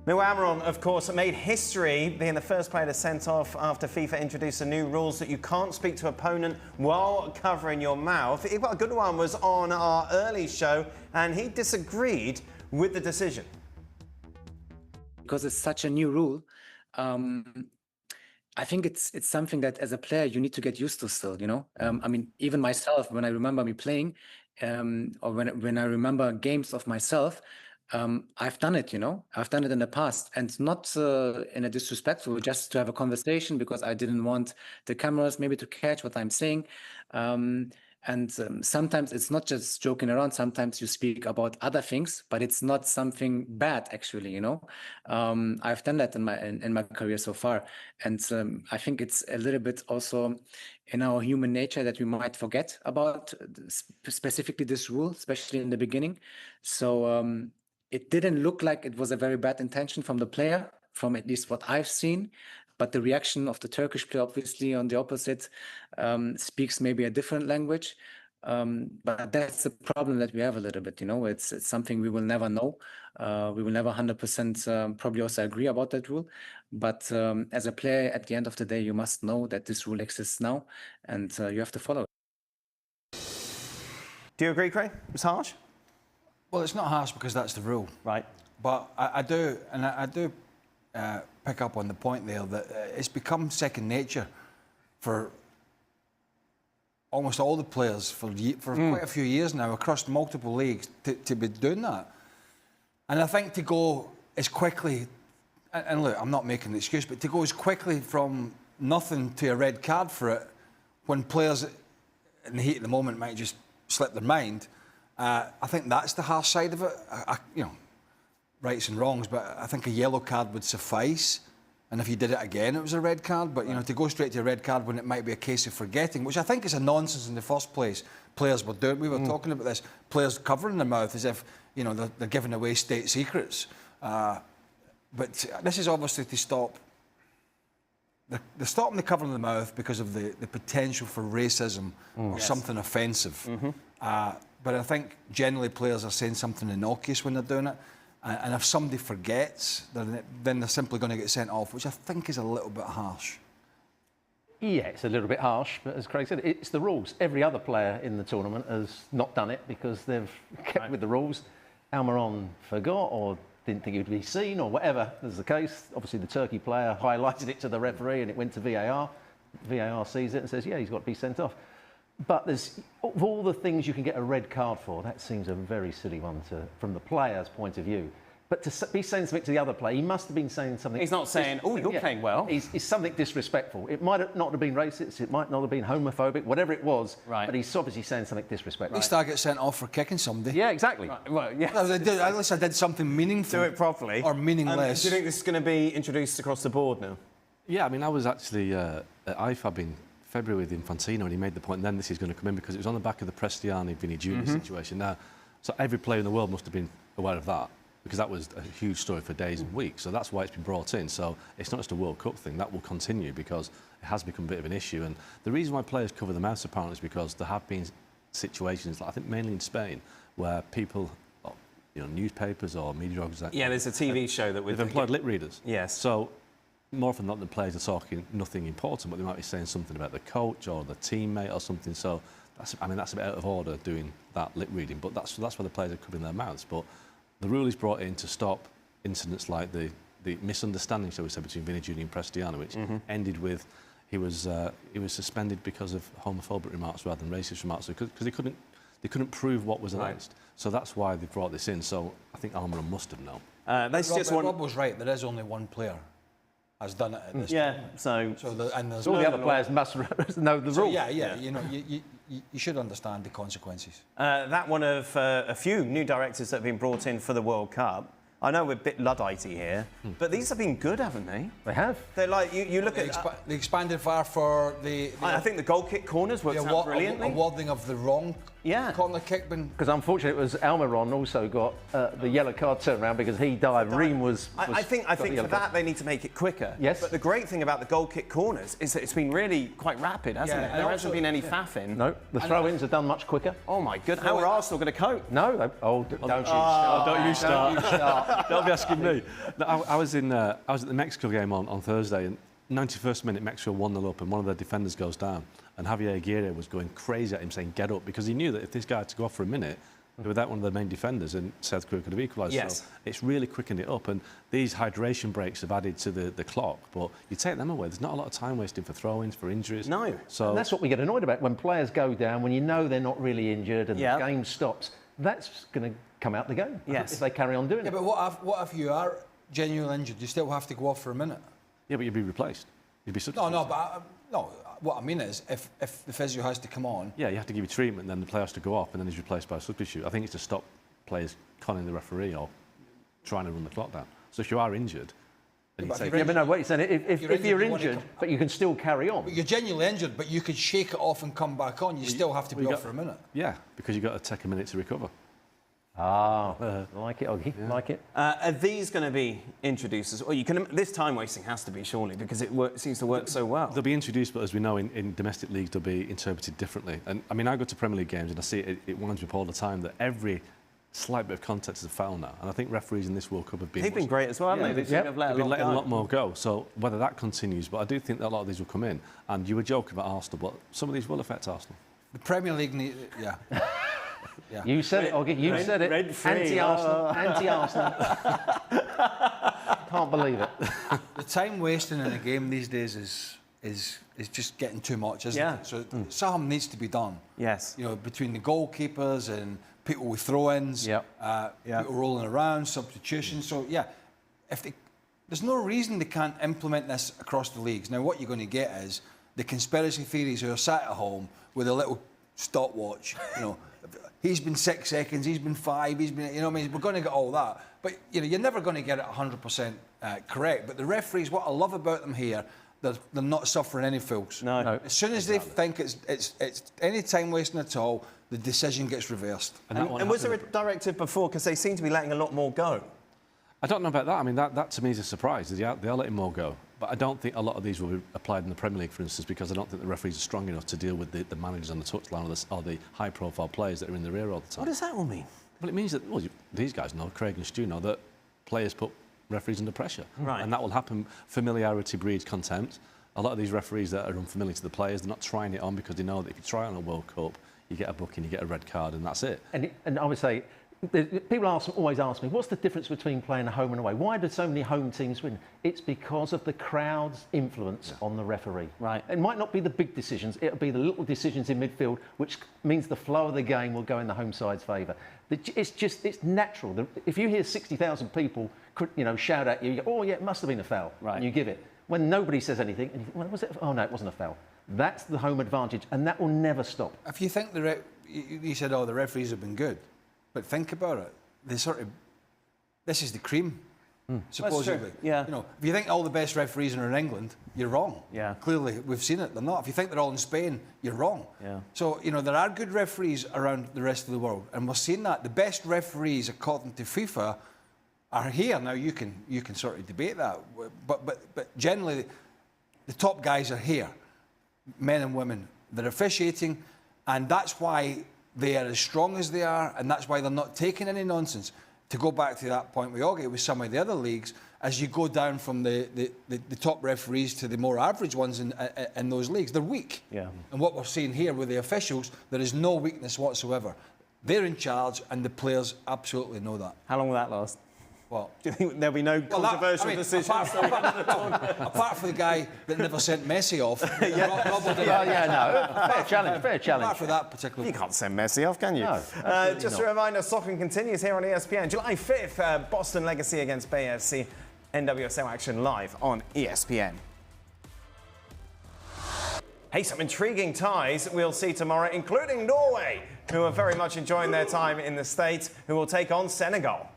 Miguel Almiron, of course, made history being the first player to sent off after FIFA introduced the new rules that you can't speak to opponent while covering your mouth. Well, a good one was on our early show, and he disagreed with the decision. Because it's such a new rule, I think it's something that as a player you need to get used to still, you know? I mean, even myself, when I remember me playing, or when I remember games of myself, I've done it, you know? I've done it in the past, and not in a disrespectful, just to have a conversation because I didn't want the cameras maybe to catch what I'm saying. Sometimes it's not just joking around. Sometimes you speak about other things, but it's not something bad, actually, you know? I've done that in my career so far. And I think it's a little bit also in our human nature that we might forget about specifically this rule, especially in the beginning. So it didn't look like it was a very bad intention from the player, from at least what I've seen. But the reaction of the Turkish player, obviously, on the opposite, speaks maybe a different language. But that's the problem that we have a little bit, you know. It's something we will never know. We will never 100% probably also agree about that rule. But as a player, at the end of the day, you must know that this rule exists now, and you have to follow it. Do you agree, Craig? It's harsh? Well, it's not harsh because that's the rule. Right. But I do pick up on the point there that it's become second nature for almost all the players for quite a few years now across multiple leagues to be doing that. And I think to go as quickly, and look, I'm not making an excuse, but to go as quickly from nothing to a red card for it when players in the heat of the moment might just slip their mind, I think that's the harsh side of it. You know, rights and wrongs, but I think a yellow card would suffice. And if you did it again, it was a red card. But, you know, to go straight to a red card when it might be a case of forgetting, which I think is a nonsense in the first place. Players were doing, we were talking about this, players covering their mouth as if, you know, they're giving away state secrets. But this is obviously to stop. They're stopping the covering of the mouth because of the potential for racism or something offensive. But I think generally players are saying something innocuous when they're doing it. And if somebody forgets, then they're simply going to get sent off, which I think is a little bit harsh. Yeah, it's a little bit harsh, but as Craig said, it's the rules. Every other player in the tournament has not done it because they've kept with the rules. Almiron forgot or didn't think it would be seen or whatever was the case. Obviously, the Turkey player highlighted it to the referee and it went to VAR. VAR sees it and says, yeah, he's got to be sent off. But there's, of all the things you can get a red card for, that seems a very silly one from the player's point of view. But to be saying something to the other player, he must have been saying something. He's not saying, oh, you're playing well. It's something disrespectful. It might not have been racist, it might not have been homophobic, whatever it was, but he's obviously saying something disrespectful. At least I get sent off for kicking somebody. Yeah, exactly. Right. Well, yeah. At least I did something meaningful. Do it properly. Or meaningless. Do you think this is going to be introduced across the board now? Yeah, I mean, I was actually at IFAB in February with Infantino, and he made the point then this is going to come in because it was on the back of the Prestiani-Vini Junior situation. Now, so every player in the world must have been aware of that because that was a huge story for days and weeks. So that's why it's been brought in. So it's not just a World Cup thing. That will continue because it has become a bit of an issue. And the reason why players cover their mouths apparently is because there have been situations, I think mainly in Spain, where people, you know, newspapers or media organisations... Yeah, there's a TV show that they've employed lip readers. Yes. So more often than not, the players are talking nothing important, but they might be saying something about the coach or the teammate or something. So that's a bit out of order doing that lip reading. But that's why the players are covering their mouths. But the rule is brought in to stop incidents like the misunderstanding, shall we say, between Vini Junior and Prestiani, which ended with he was suspended because of homophobic remarks rather than racist remarks because they couldn't prove what was announced. So that's why they brought this in. So I think Almiron must have known. Rob was right. There is only one player has done it at this point. So all the other players must know the rules. Yeah, you know, you should understand the consequences. That one of a few new directors that have been brought in for the World Cup. I know we're a bit Luddite here, but these have been good, haven't they? They have. They're like, you look at... the expanded VAR for the... I think the goal kick corners worked out brilliantly. Awarding of the wrong Yeah. corner kick been... Because unfortunately, it was Almiron also got the yellow card turned around because he dived. Ream was I think for that they need to make it quicker. Yes. But the great thing about the goal kick corners is that it's been really quite rapid, hasn't it? There hasn't been any faffing. No, the throw-ins are done much quicker. Oh my goodness. How are Arsenal going to cope? No, don't you start. Don't you start. Don't be asking me. No, I was at the Mexico game on Thursday, and 91st minute, Mexico 1-0 up, and one of their defenders goes down, and Javier Aguirre was going crazy at him, saying, "Get up," because he knew that if this guy had to go off for a minute, without one of the main defenders, and South Korea could have equalised. Yes. So it's really quickened it up, and these hydration breaks have added to the clock, but you take them away, there's not a lot of time wasting for throw-ins, for injuries. No. So And that's what we get annoyed about when players go down, when you know they're not really injured and Yeah. the game stops. That's going to come out the game Yes. if they carry on doing Yeah, it. but what if you are genuinely injured? You still have to go off for a minute. yeah, but you'd be replaced. You'd be substituted. No, what I mean is, if the physio has to come on... Yeah, you have to give you treatment, then the player has to go off, and then he's replaced by a substitute. I think it's to stop players conning the referee or trying to run the clock down. So if you are injured, then you But if take... you're Yeah, but no, what you're saying, if you're you wanna injured, come- but you can still carry on. But you're genuinely injured, but you could shake it off and come back on. You still have to be you off got- for a minute. Yeah, because you've got to take a minute to recover. I like it, Oggy. Like it. Are these going to be introduced? Or this time wasting has to be, surely, because it seems to work so well. They'll be introduced, but as we know, in domestic leagues, they'll be interpreted differently. And I mean, I go to Premier League games and I see it winds me up all the time that every slight bit of contact is a foul now. And I think referees in this World Cup have been... They've been great as well, haven't they? Yeah. They've let They've been letting a lot go. more go. So whether that continues, but I do think that a lot of these will come in. And you were joking about Arsenal, but some of these will affect Arsenal. The Premier League need... Yeah. Yeah. You said it, Oggy. You said it. red-free. Anti-Arsenal. Anti-Arsenal. Can't believe it. The time wasting in a game these days is just getting too much, isn't Yeah. it? So something needs to be done. Yes. You know, between the goalkeepers and people with throw-ins, Yep. people rolling around, substitutions. So yeah, there's no reason they can't implement this across the leagues. Now, what you're going to get is the conspiracy theories who are sat at home with a little stopwatch. You know, he's been 6 seconds, he's been 5, he's been. You know, what I mean, we're going to get all that, but you know, you're never going to get it 100% correct. But the referees, what I love about them here, they're not suffering any fools. No. As soon as they think it's any time wasting at all, the decision gets reversed. And was there a directive before? Because they seem to be letting a lot more go. I don't know about that. I mean, that to me is a surprise. They are letting more go. But I don't think a lot of these will be applied in the Premier League, for instance, because I don't think the referees are strong enough to deal with the managers on the touchline or the high-profile players that are in the rear all the time. What does that all mean? Well, it means that these guys know, Craig and Stu know, that players put referees under pressure. Right. And that will happen. Familiarity breeds contempt. A lot of these referees that are unfamiliar to the players, they're not trying it on because they know that if you try it on a World Cup, you get a booking, you get a red card, and that's it. And I would say, people always ask me, what's the difference between playing a home and away? Why do so many home teams win? It's because of the crowd's influence on the referee. Right. It might not be the big decisions, it'll be the little decisions in midfield, which means the flow of the game will go in the home side's favour. It's natural. If you hear 60,000 people, shout at you, you go, oh yeah, it must have been a foul, Right. and you give it. When nobody says anything, and you think, well, was it? Oh no, it wasn't a foul. That's the home advantage, and that will never stop. If you think you said, oh, the referees have been good, but think about it. This is the cream, supposedly. true, yeah. You know, if you think all the best referees are in England, you're wrong. Yeah. Clearly, we've seen it. They're not. If you think they're all in Spain, you're wrong. Yeah. So, there are good referees around the rest of the world, and we're seeing that. The best referees, according to FIFA, are here. Now, you can sort of debate that, but generally, the top guys are here, men and women. They're officiating, and that's why they are as strong as they are, and that's why they're not taking any nonsense. To go back to that point we all get with some of the other leagues, as you go down from the top referees to the more average ones in those leagues, they're weak. Yeah. And what we're seeing here with the officials, there is no weakness whatsoever. They're in charge, and the players absolutely know that. How long will that last? Well, Do you think there'll be no controversial decisions? apart from the guy that never sent Messi off. Fair challenge. Apart from that particular... You can't send Messi off, can you? No, Just a reminder, soccer continues here on ESPN. July 5th, Boston Legacy against Bay FC. NWSL action live on ESPN. Hey, some intriguing ties we'll see tomorrow, including Norway, who are very much enjoying their time in the States, who will take on Senegal.